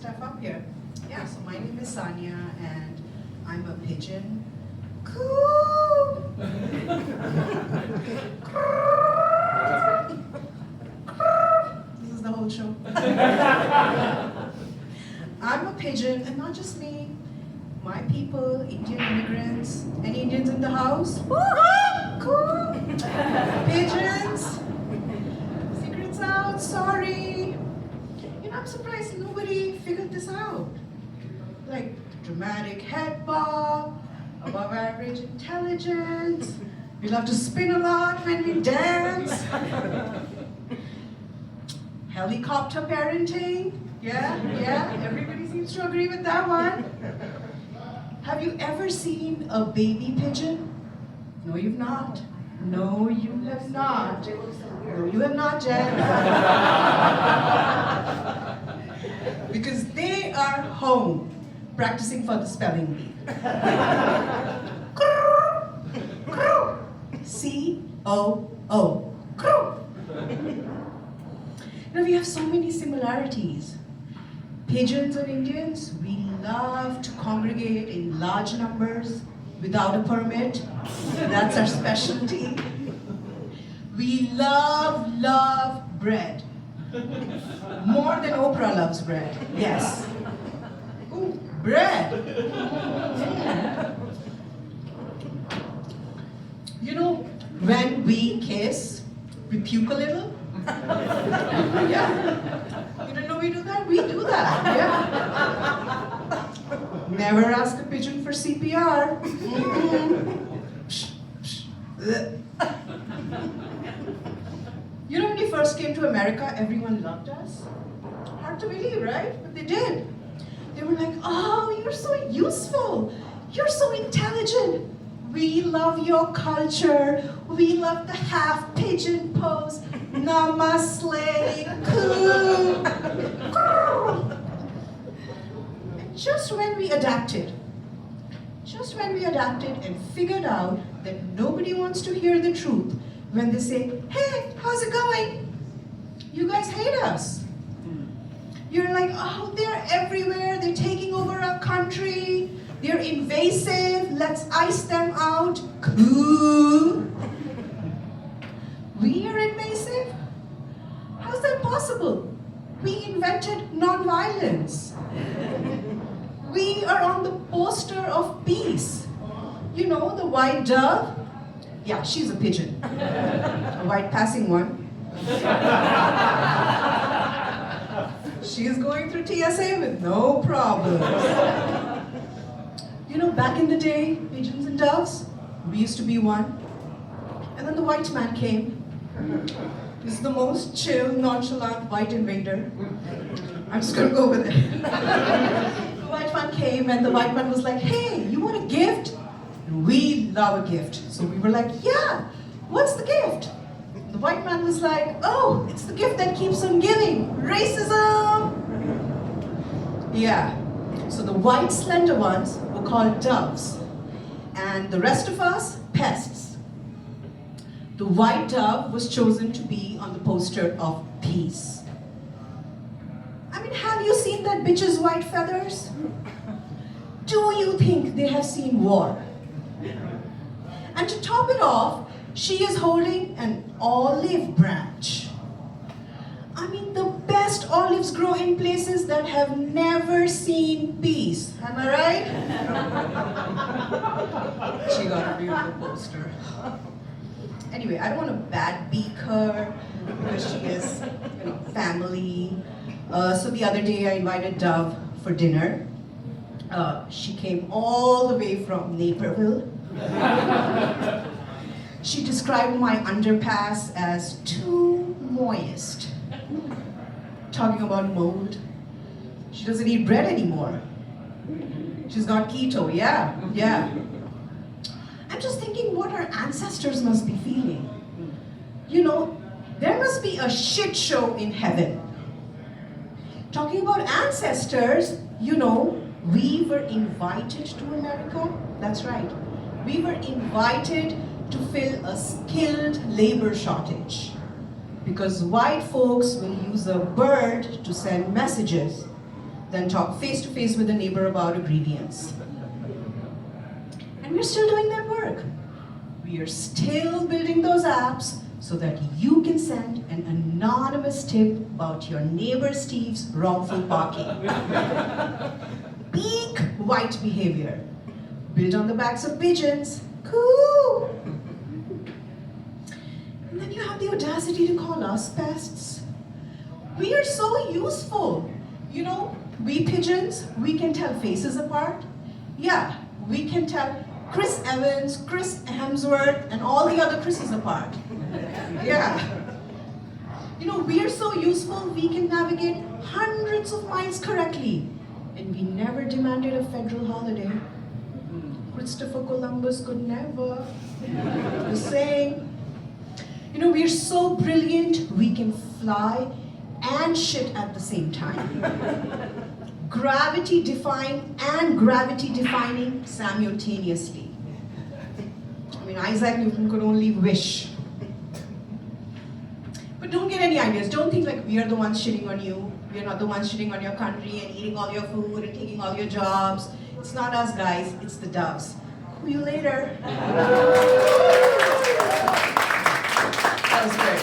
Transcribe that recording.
stuff up here. Yeah, so my name is Sanya and I'm a pigeon. Coo! This is the whole show. I'm a pigeon, and not just me. My people, Indian immigrants. Any Indians in the house? Cool. Pigeons. Secrets out, sorry. You know, I'm surprised nobody figured this out. Like dramatic head bob, above average intelligence. We love to spin a lot when we dance. Helicopter parenting. Yeah, everybody seems to agree with that one. Have you ever seen a baby pigeon? No, you've not. No, you have not. No, you have not, Jen. Because they are home practicing for the spelling bee. C-O-O. Now we have so many similarities. Pigeons and Indians, we love to congregate in large numbers without a permit. That's our specialty. We love bread. More than Oprah loves bread. Yes. Ooh, bread. You know, when we kiss, we puke a little. Yeah. You didn't know we do that? We do that. Yeah. Never ask a pigeon for CPR. You know, when we first came to America, everyone loved us. Hard to believe, right? But they did. They were like, oh, you're so useful. You're so intelligent. We love your culture. We love the half pigeon pose. Namaste. Coo. And just when we adapted and figured out that nobody wants to hear the truth when they say, hey, how's it going? You guys hate us. You're like, oh, they're everywhere. They're taking over our country. They're invasive. Let's ice them out. Cool. We are invasive? How's that possible? We invented nonviolence. We are on the poster of peace. You know, the white dove? Yeah, she's a pigeon. A white passing one. She is going through TSA with no problems. You know, back in the day, pigeons and doves, we used to be one. And then the white man came. This is the most chill, nonchalant white invader. I'm just gonna go with it. The white man came and the white man was like, hey, you want a gift? And we love a gift. So we were like, yeah, what's the gift? The white man was like, oh, it's the gift that keeps on giving. Racism! Yeah. So the white slender ones were called doves. And the rest of us, pests. The white dove was chosen to be on the poster of peace. I mean, have you seen that bitch's white feathers? Do you think they have seen war? And to top it off, she is holding an olive branch. I mean, the best olives grow in places that have never seen peace. Am I right? She got a beautiful poster. Anyway, I don't want to bad beak her because she is, you know, family. So the other day I invited Dove for dinner. She came all the way from Naperville. She described my underpass as too moist. Talking about mold. She doesn't eat bread anymore. She's got keto, yeah. I'm just thinking what her ancestors must be feeling. You know, there must be a shit show in heaven. Talking about ancestors, you know, we were invited to America. That's right. We were invited to fill a skilled labor shortage. Because white folks will use a bird to send messages. than talk face to face with a neighbor about ingredients. And we're still doing that work. We are still building those apps so that you can send an anonymous tip about your neighbor Steve's wrongful parking. Peak white behavior. Built on the backs of pigeons. Cool! And then you have the audacity to call us pests. We are so useful. You know, we pigeons, we can tell faces apart. Yeah, we can tell Chris Evans, Chris Hemsworth, and all the other Chris's apart. Yeah. You know, we are so useful, we can navigate hundreds of miles correctly. And we never demanded a federal holiday. Christopher Columbus could never. The same. You know, we are so brilliant, we can fly and shit at the same time. Gravity defying and gravity defining simultaneously. I mean, Isaac Newton could only wish. But don't get any ideas. Don't think like we are the ones shitting on you. We are not the ones shitting on your country and eating all your food and taking all your jobs. It's not us, guys. It's the doves. See you later. That was great.